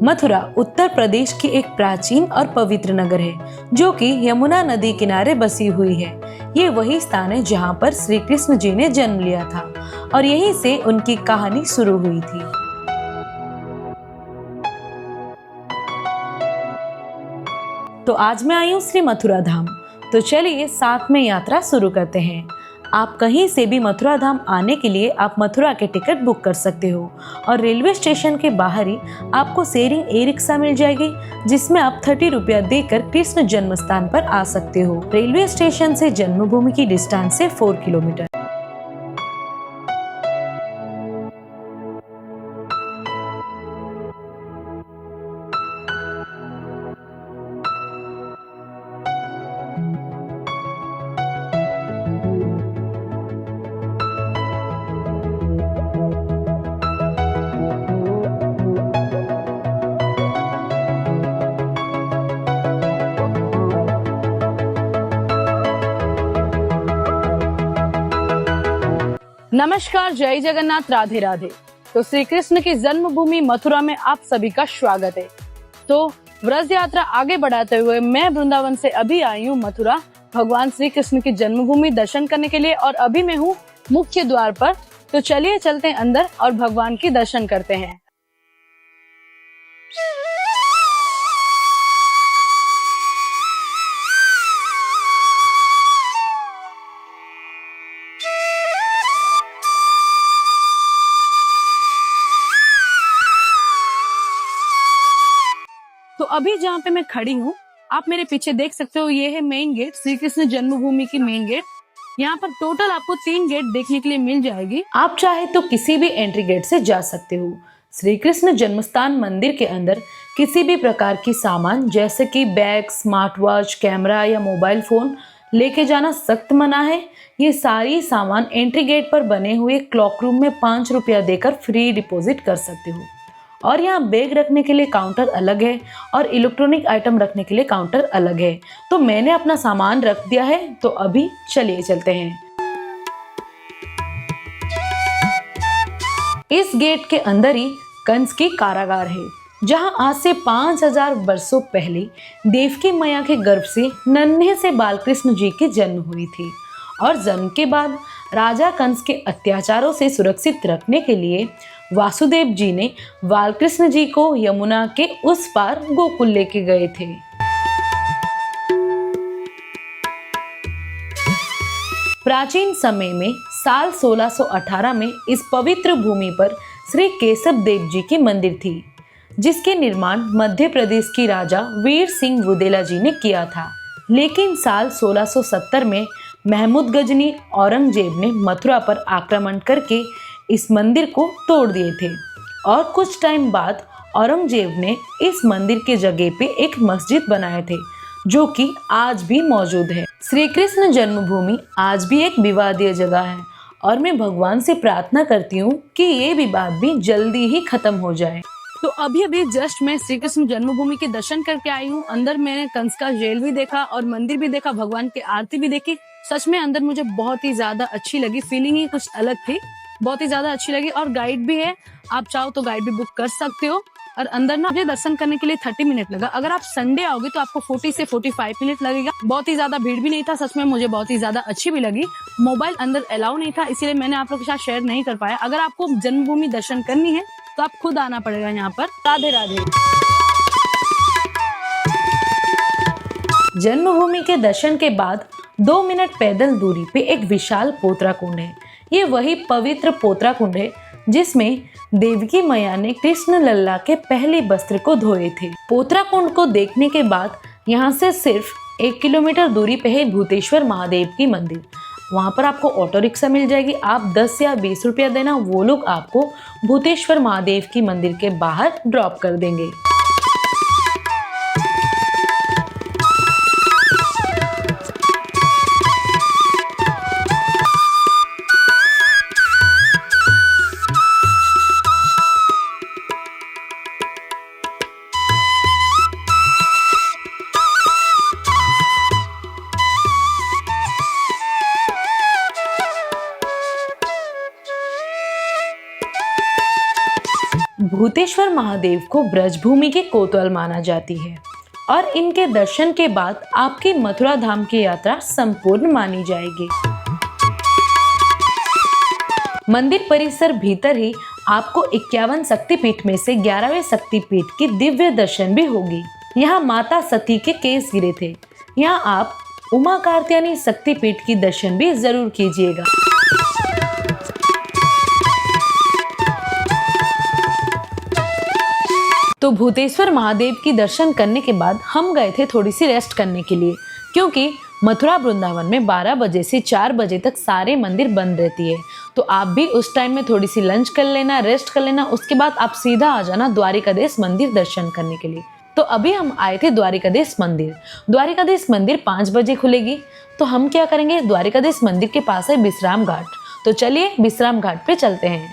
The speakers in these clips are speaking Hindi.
मथुरा उत्तर प्रदेश की एक प्राचीन और पवित्र नगर है जो कि यमुना नदी किनारे बसी हुई है। ये वही स्थान है जहाँ पर श्री कृष्ण जी ने जन्म लिया था और यहीं से उनकी कहानी शुरू हुई थी। तो आज मैं आई हूँ श्री मथुरा धाम। तो चलिए साथ में यात्रा शुरू करते हैं। आप कहीं से भी मथुरा धाम आने के लिए आप मथुरा के टिकट बुक कर सकते हो और रेलवे स्टेशन के बाहर ही आपको शेयरिंग ई रिक्शा मिल जाएगी जिसमें आप 30 रुपया देकर कृष्ण जन्म स्थान पर आ सकते हो। रेलवे स्टेशन से जन्मभूमि की डिस्टेंस है 4 किलोमीटर। नमस्कार, जय जगन्नाथ, राधे राधे। तो श्री कृष्ण की जन्मभूमि मथुरा में आप सभी का स्वागत है। तो व्रज यात्रा आगे बढ़ाते हुए मैं वृंदावन से अभी आई हूँ मथुरा भगवान श्री कृष्ण की जन्मभूमि दर्शन करने के लिए और अभी मैं हूँ मुख्य द्वार पर। तो चलिए चलते हैं अंदर और भगवान की दर्शन करते हैं। तो अभी जहाँ पे मैं खड़ी हूँ आप मेरे पीछे देख सकते हो, ये है मेन गेट, श्री कृष्ण जन्मभूमि की मेन गेट। यहाँ पर टोटल आपको 3 गेट देखने के लिए मिल जाएगी। आप चाहे तो किसी भी एंट्री गेट से जा सकते हो। श्री कृष्ण जन्मस्थान मंदिर के अंदर किसी भी प्रकार की सामान जैसे कि बैग, स्मार्ट वॉच, कैमरा या मोबाइल फोन लेके जाना सख्त मना है। ये सारी सामान एंट्री गेट पर बने हुए क्लॉक रूम में 5 रुपया देकर फ्री डिपॉजिट कर सकते हो। और यहाँ बैग रखने के लिए काउंटर अलग है और इलेक्ट्रॉनिक आइटम रखने के लिए काउंटर अलग है। तो मैंने अपना सामान रख दिया है। तो अभी चलिए चलते हैं। इस गेट के अंदर ही कंस की कारागार है जहां आज से 5000 वर्षों पहले देवकी मैया के गर्भ से नन्हे से बालकृष्ण जी की जन्म हुई थी। और जन्म के बाद राजा कंस के अत्याचारों से सुरक्षित रखने के लिए वासुदेव जी ने बालकृष्ण जी को यमुना के उस पार गोकुल लेके गए थे। प्राचीन समय में साल 1618 में इस पवित्र भूमि पर श्री केशव देव जी की मंदिर थी जिसके निर्माण मध्य प्रदेश की राजा वीर सिंह बुदेला जी ने किया था। लेकिन साल 1670 में महमूद गजनी औरंगजेब ने मथुरा पर आक्रमण करके इस मंदिर को तोड़ दिए थे और कुछ टाइम बाद औरंगजेब ने इस मंदिर के जगह पे एक मस्जिद बनाए थे जो कि आज भी मौजूद है। श्री कृष्ण जन्मभूमि आज भी एक विवादीय जगह है और मैं भगवान से प्रार्थना करती हूँ कि ये विवाद भी जल्दी ही खत्म हो जाए। तो अभी जस्ट मैं श्री कृष्ण जन्मभूमि के दर्शन करके आई हूँ। अंदर मैंने कंस का जेल भी देखा और मंदिर भी देखा, भगवान की आरती भी देखी। सच में अंदर मुझे बहुत ही ज्यादा अच्छी लगी, फीलिंग ही कुछ अलग थी, बहुत ही ज्यादा अच्छी लगी। और गाइड भी है, आप चाहो तो गाइड भी बुक कर सकते हो। और अंदर ना मुझे दर्शन करने के लिए 30 मिनट लगा। अगर आप संडे आओगे तो आपको 40 से 45 मिनट लगेगा। बहुत ही ज्यादा भीड़ भी नहीं था, सच में मुझे बहुत ही ज्यादा अच्छी भी लगी। मोबाइल अंदर अलाउ नहीं था इसीलिए मैंने आप लोगों के साथ शेयर नहीं कर पाया। अगर आपको जन्मभूमि दर्शन करनी है तो आप खुद आना पड़ेगा यहाँ पर। राधे राधे। जन्मभूमि के दर्शन के बाद 2 मिनट पैदल दूरी पे एक विशाल पोतरा कुंड है। ये वही पवित्र पोतरा कुंड है जिसमें देवकी मैया ने कृष्ण लल्ला के पहले वस्त्र को धोए थे। पोतरा कुंड को देखने के बाद यहाँ से सिर्फ 1 किलोमीटर दूरी पे है भूतेश्वर महादेव की मंदिर। वहाँ पर आपको ऑटो रिक्शा मिल जाएगी। आप 10 या 20 रुपया देना, वो लोग आपको भूतेश्वर महादेव की मंदिर के बाहर ड्रॉप कर देंगे। भूतेश्वर महादेव को ब्रजभूमि के कोतवाल माना जाती है और इनके दर्शन के बाद आपकी मथुरा धाम की यात्रा संपूर्ण मानी जाएगी। मंदिर परिसर भीतर ही आपको 51 शक्तिपीठ में से 11वें शक्तिपीठ की दिव्य दर्शन भी होगी। यहाँ माता सती के केस गिरे थे। यहाँ आप उमा कात्यायनी शक्तिपीठ की दर्शन भी जरूर कीजिएगा। तो भूतेश्वर महादेव की दर्शन करने के बाद हम गए थे थोड़ी सी रेस्ट करने के लिए, क्योंकि मथुरा वृंदावन में 12 बजे से 4 बजे तक सारे मंदिर बंद रहती है। तो आप भी उस टाइम में थोड़ी सी लंच कर लेना, रेस्ट कर लेना, उसके बाद आप सीधा आ जाना द्वारिकाधीश मंदिर दर्शन करने के लिए। तो अभी हम आए थे द्वारिकाधीश मंदिर। द्वारिकाधीश मंदिर 5 बजे खुलेगी। तो हम क्या करेंगे, द्वारिकाधीश मंदिर के पास है विश्राम घाट। तो चलिए विश्राम घाट पे चलते हैं।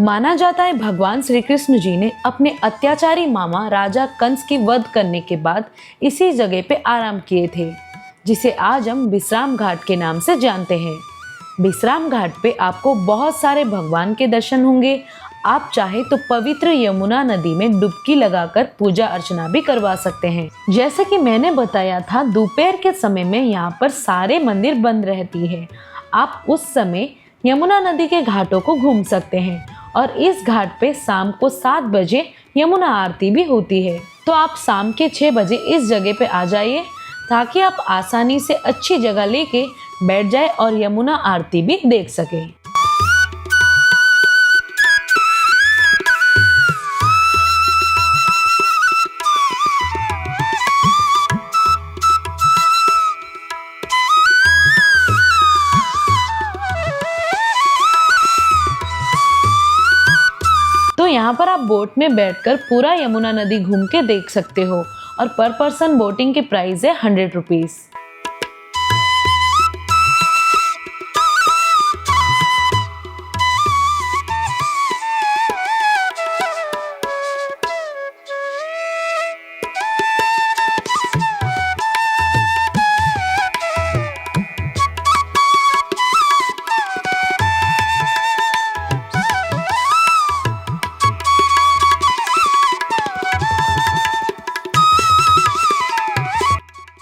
माना जाता है भगवान श्री कृष्ण जी ने अपने अत्याचारी मामा राजा कंस की वध करने के बाद इसी जगह पे आराम किए थे, जिसे आज हम विश्राम घाट के नाम से जानते हैं। विश्राम घाट पे आपको बहुत सारे भगवान के दर्शन होंगे। आप चाहे तो पवित्र यमुना नदी में डुबकी लगाकर पूजा अर्चना भी करवा सकते हैं। जैसे कि मैंने बताया था, दोपहर के समय में यहाँ पर सारे मंदिर बंद रहती है। आप उस समय यमुना नदी के घाटों को घूम सकते हैं और इस घाट पे शाम को 7 बजे यमुना आरती भी होती है। तो आप शाम के 6 बजे इस जगह पे आ जाइए, ताकि आप आसानी से अच्छी जगह लेके बैठ जाए और यमुना आरती भी देख सके। तो यहाँ पर आप बोट में बैठकर पूरा यमुना नदी घूम के देख सकते हो और पर पर्सन बोटिंग की प्राइस है 100 रुपीज।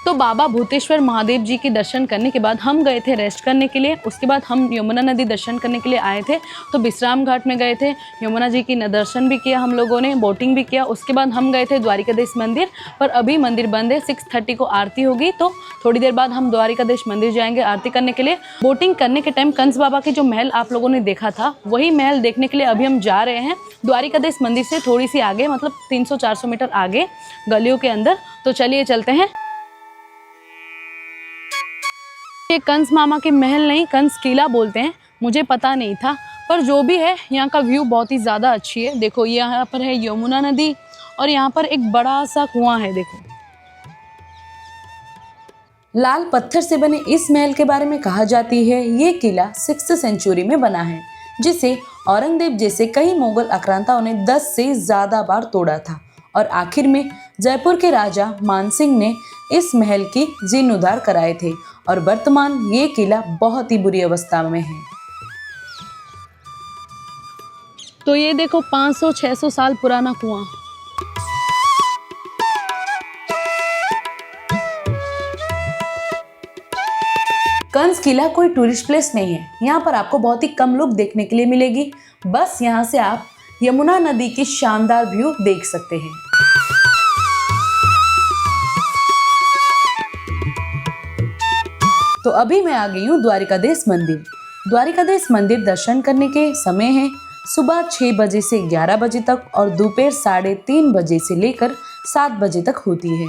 तो बाबा भूतेश्वर महादेव जी के दर्शन करने के बाद हम गए थे रेस्ट करने के लिए। उसके बाद हम यमुना नदी दर्शन करने के लिए आए थे। तो विश्राम घाट में गए थे, यमुना जी की दर्शन भी किया हम लोगों ने, बोटिंग भी किया। उसके बाद हम गए थे द्वारिकाधीश मंदिर, पर अभी मंदिर बंद है। 6:30 को आरती होगी, तो थोड़ी देर बाद हम द्वारिकाधीश मंदिर जाएंगे आरती करने के लिए। बोटिंग करने के टाइम कंस बाबा के जो महल आप लोगों ने देखा था, वही महल देखने के लिए अभी हम जा रहे हैं द्वारिकाधीश मंदिर से थोड़ी सी आगे, मतलब 300-400 मीटर आगे गलियों के अंदर। तो चलिए चलते हैं। ये कंस मामा के महल नहीं, कंस किला बोलते हैं, मुझे पता नहीं था, पर जो भी है यहाँ का व्यू बहुत ही ज़्यादा अच्छी है। देखो यहाँ पर है यमुना नदी और यहाँ पर एक बड़ा सा कुआं है। देखो लाल पत्थर से बने इस महल के बारे में कहा जाती है ये किला 6th सेंचुरी में बना है, जिसे औरंगजेब जैसे कई मुगल आक्रांताओं ने 10 से ज़्यादा बार तोड़ा था और आखिर में जयपुर के राजा मानसिंह ने इस महल की जीर्णोद्धार कराए थे और वर्तमान ये किला बहुत ही बुरी अवस्था में है। तो ये देखो 500-600 साल पुराना कुआं। कंस किला कोई टूरिस्ट प्लेस नहीं है, यहाँ पर आपको बहुत ही कम लोग देखने के लिए मिलेगी। बस यहाँ से आप यमुना नदी की शानदार व्यू देख सकते हैं। तो अभी मैं आ गई हूँ द्वारिकाधीश मंदिर। द्वारिकाधीश मंदिर दर्शन करने के समय है सुबह 6 बजे से 11 बजे तक और दोपहर 3:30 बजे से लेकर 7 बजे तक होती है।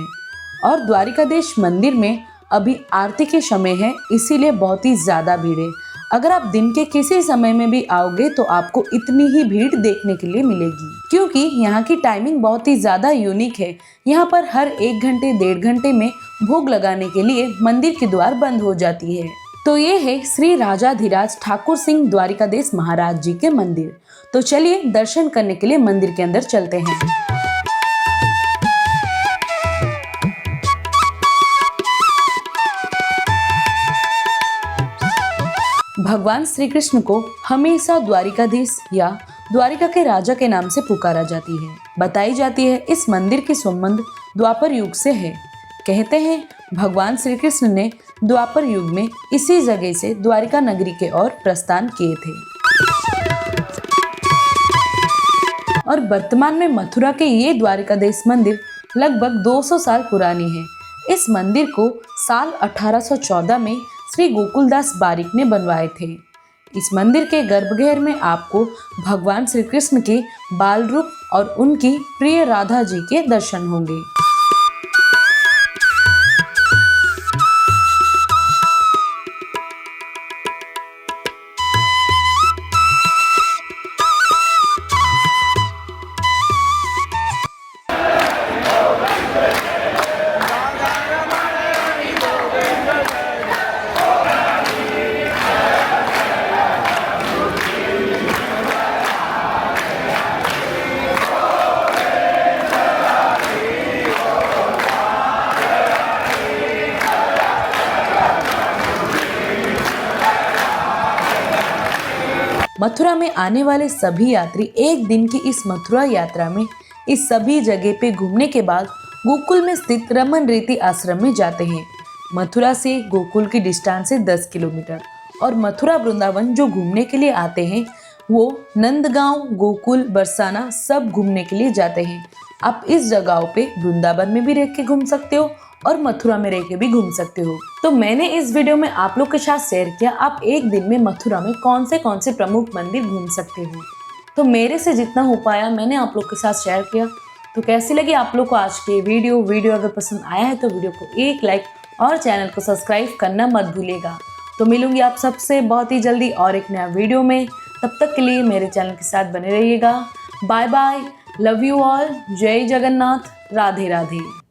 और द्वारिकाधीश मंदिर में अभी आरती के समय है, इसीलिए बहुत ही ज़्यादा भीड़ है। अगर आप दिन के किसी समय में भी आओगे तो आपको इतनी ही भीड़ देखने के लिए मिलेगी, क्योंकि यहाँ की टाइमिंग बहुत ही ज़्यादा यूनिक है। यहाँ पर हर 1 घंटे 1.5 घंटे में भोग लगाने के लिए मंदिर की द्वार बंद हो जाती है। तो ये है श्री राजाधिराज ठाकुर सिंह द्वारिकाधीश महाराज जी के मंदिर। तो चलिए दर्शन करने के लिए मंदिर के अंदर चलते हैं। भगवान श्री कृष्ण को हमेशा द्वारिकाधीश या द्वारिका के राजा के नाम से पुकारा जाती है। बताई जाती है इस मंदिर की संबंध द्वापर युग से है। कहते हैं भगवान श्री कृष्ण ने द्वापर युग में इसी जगह से द्वारिका नगरी के ओर प्रस्थान किए थे और वर्तमान में मथुरा के ये द्वारिकाधीश मंदिर लगभग 200 साल पुरानी है। इस मंदिर को साल 1814 में श्री गोकुलदास बारिक ने बनवाए थे। इस मंदिर के गर्भगृह में आपको भगवान श्री कृष्ण के बाल रूप और उनकी प्रिय राधा जी के दर्शन होंगे। मथुरा में आने वाले सभी यात्री एक दिन की इस मथुरा यात्रा में इस सभी जगह पे घूमने के बाद गोकुल में स्थित रमन रीति आश्रम में जाते हैं। मथुरा से गोकुल की डिस्टेंस है 10 किलोमीटर और मथुरा वृंदावन जो घूमने के लिए आते हैं वो नंदगांव, गोकुल, बरसाना सब घूमने के लिए जाते हैं। आप इस जगहों पे वृंदावन में भी रह के घूम सकते हो और मथुरा में रह के भी घूम सकते हो। तो मैंने इस वीडियो में आप लोग के साथ शेयर किया आप एक दिन में मथुरा में कौन से प्रमुख मंदिर घूम सकते हो। तो मेरे से जितना हो पाया मैंने आप लोग के साथ शेयर किया। तो कैसी लगी आप लोग को आज की वीडियो अगर पसंद आया है तो वीडियो को एक लाइक और चैनल को सब्सक्राइब करना मत भूलिएगा। तो मिलूंगी आप सबसे बहुत ही जल्दी और एक नया वीडियो में। तब तक के लिए मेरे चैनल के साथ बने रहिएगा। Bye bye, love you all, जय जगन्नाथ, राधे राधे।